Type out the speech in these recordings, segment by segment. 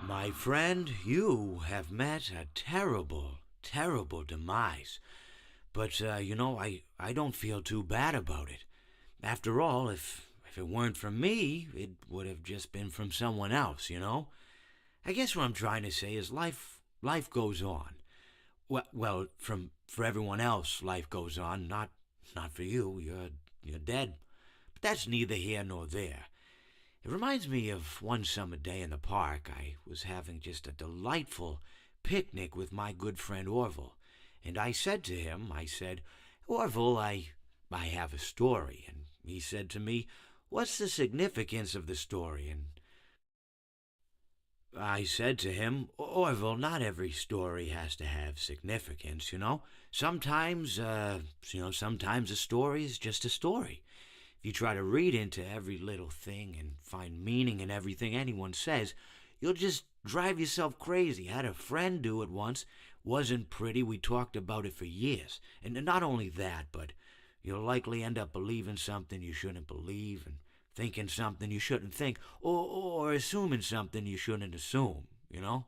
My friend, you have met a terrible, terrible demise. But, I don't feel too bad about it. After all, if it weren't from me, it would have just been from someone else, you know? I guess what I'm trying to say is life goes on. For everyone else, life goes on, not for you. You're dead. But that's neither here nor there. It reminds me of one summer day in the park. I was having just a delightful picnic with my good friend Orville. And I said to him, Orville, I have a story. And he said to me, what's the significance of the story? And I said to him, Orville, not every story has to have significance, you know? Sometimes a story is just a story. If you try to read into every little thing and find meaning in everything anyone says, you'll just drive yourself crazy. I had a friend do it once. Wasn't pretty. We talked about it for years. And not only that, but you'll likely end up believing something you shouldn't believe and thinking something you shouldn't think or assuming something you shouldn't assume, you know?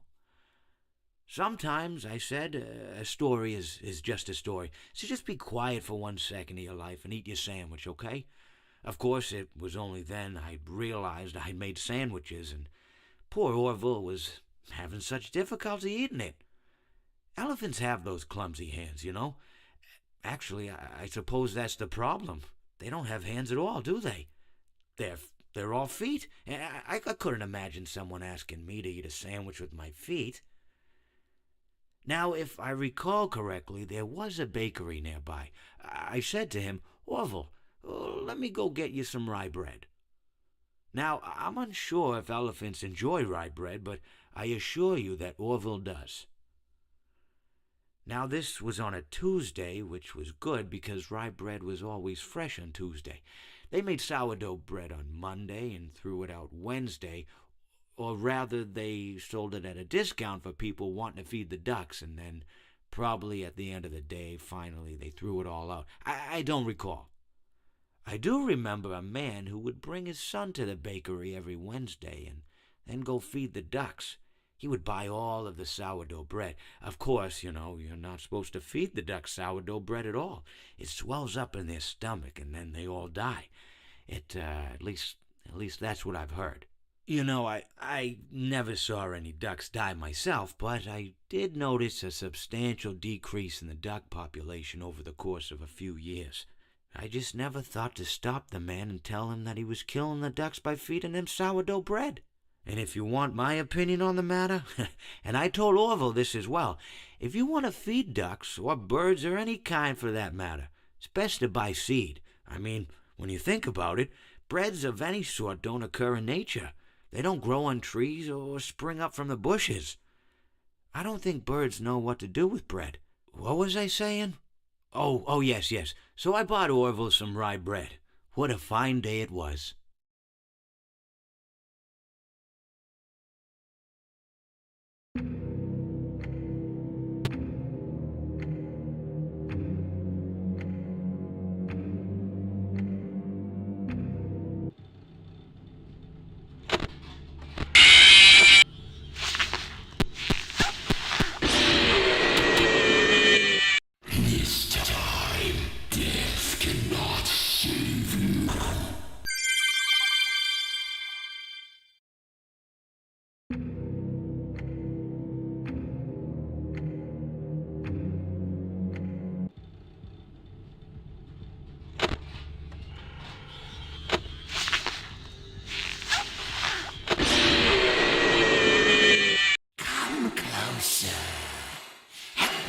Sometimes, I said, a story is just a story. So just be quiet for 1 second of your life and eat your sandwich, okay? Of course, it was only then I realized I'd made sandwiches, and poor Orville was having such difficulty eating it. Elephants have those clumsy hands, you know. Actually, I suppose that's the problem. They don't have hands at all, do they? They're all feet. And I couldn't imagine someone asking me to eat a sandwich with my feet. Now, if I recall correctly, there was a bakery nearby. I said to him, Orville, let me go get you some rye bread. Now, I'm unsure if elephants enjoy rye bread, but I assure you that Orville does. Now, this was on a Tuesday, which was good because rye bread was always fresh on Tuesday. They made sourdough bread on Monday and threw it out Wednesday, or rather, they sold it at a discount for people wanting to feed the ducks, and then probably at the end of the day, finally, they threw it all out. I don't recall. I do remember a man who would bring his son to the bakery every Wednesday and then go feed the ducks. He would buy all of the sourdough bread. Of course, you know, you're not supposed to feed the ducks sourdough bread at all. It swells up in their stomach and then they all die. At least that's what I've heard. You know, I never saw any ducks die myself, but I did notice a substantial decrease in the duck population over the course of a few years. I just never thought to stop the man and tell him that he was killing the ducks by feeding them sourdough bread. And if you want my opinion on the matter, and I told Orville this as well, if you want to feed ducks, or birds, or any kind for that matter, it's best to buy seed. I mean, when you think about it, breads of any sort don't occur in nature. They don't grow on trees or spring up from the bushes. I don't think birds know what to do with bread. What was I saying? Oh, yes. So I bought Orville some rye bread. What a fine day it was.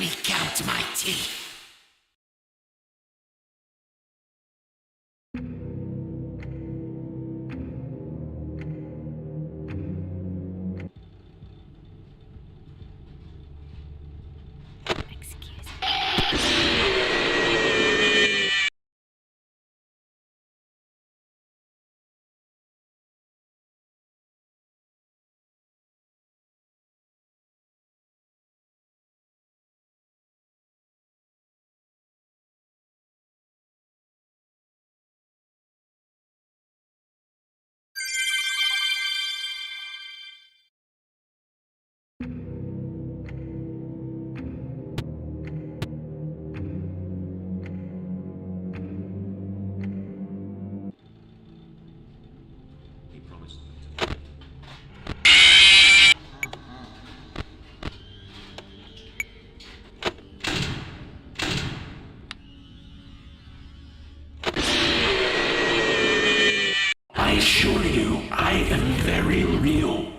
me count my teeth. I assure you, I am very real.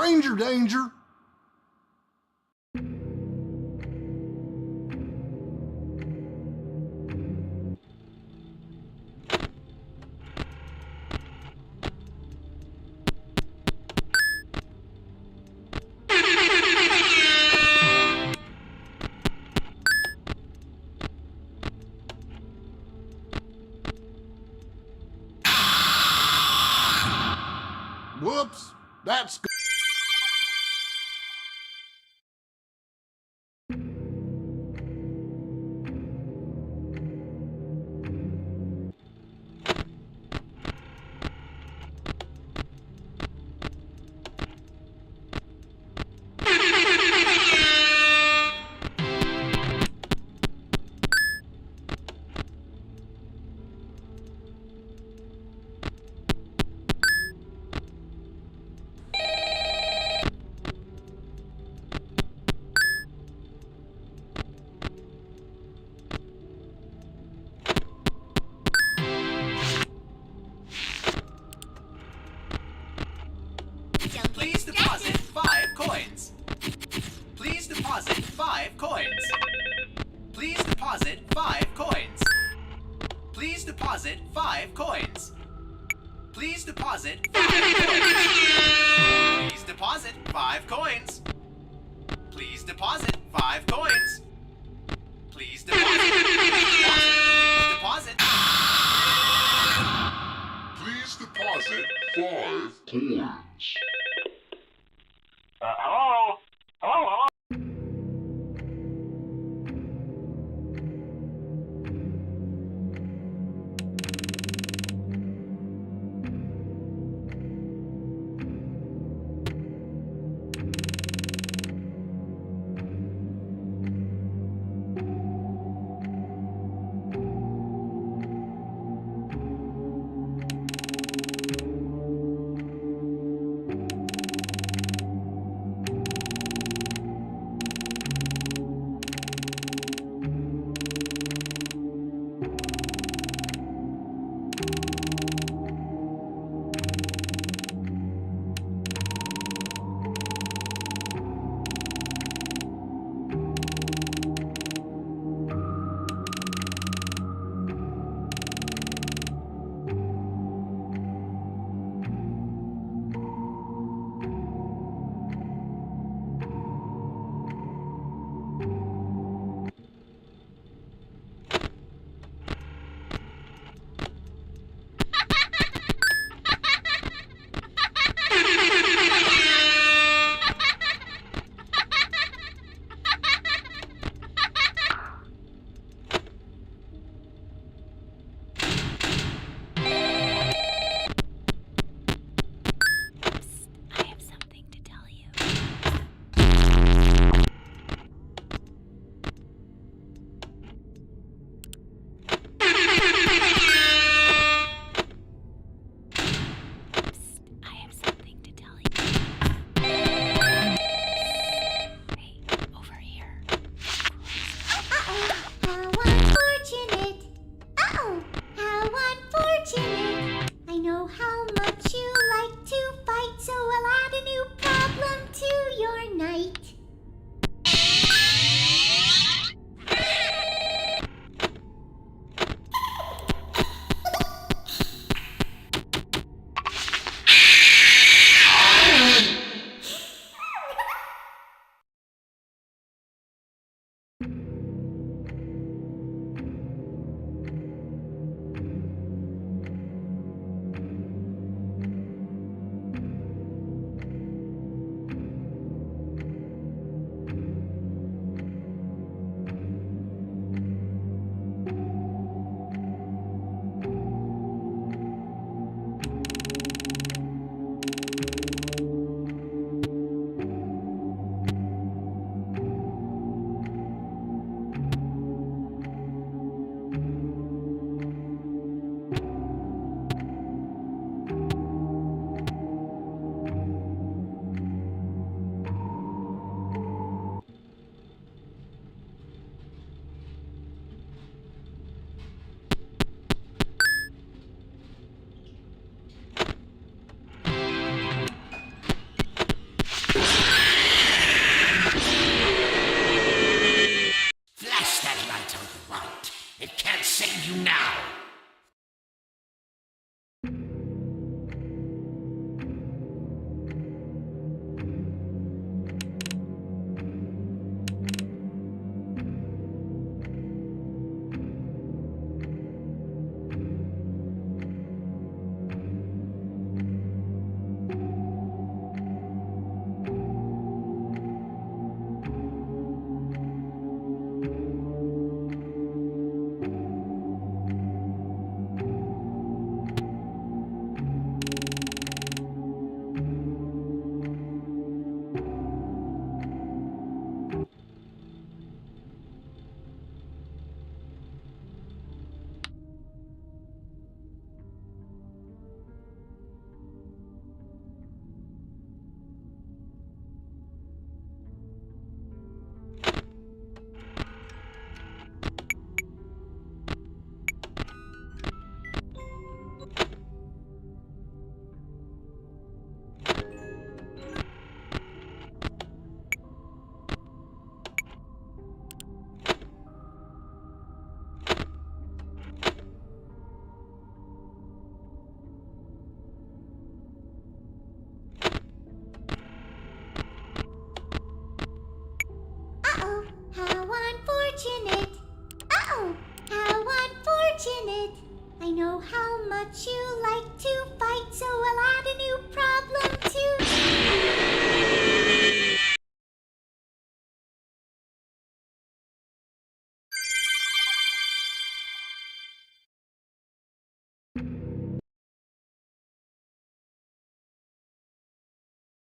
stranger danger. Whoops, that's Please deposit 5 coins. Please deposit 5 coins. Please deposit 5 coins. Please deposit 5 coins. Please deposit 5 coins. Please deposit 5 coins. Please deposit 5 coins. Please deposit. Please deposit. Please deposit 5 coins. Hello? Hello? save you now. Uh-oh, how unfortunate. Uh-oh, how unfortunate. I know how much you like to fight, so I'll add a new problem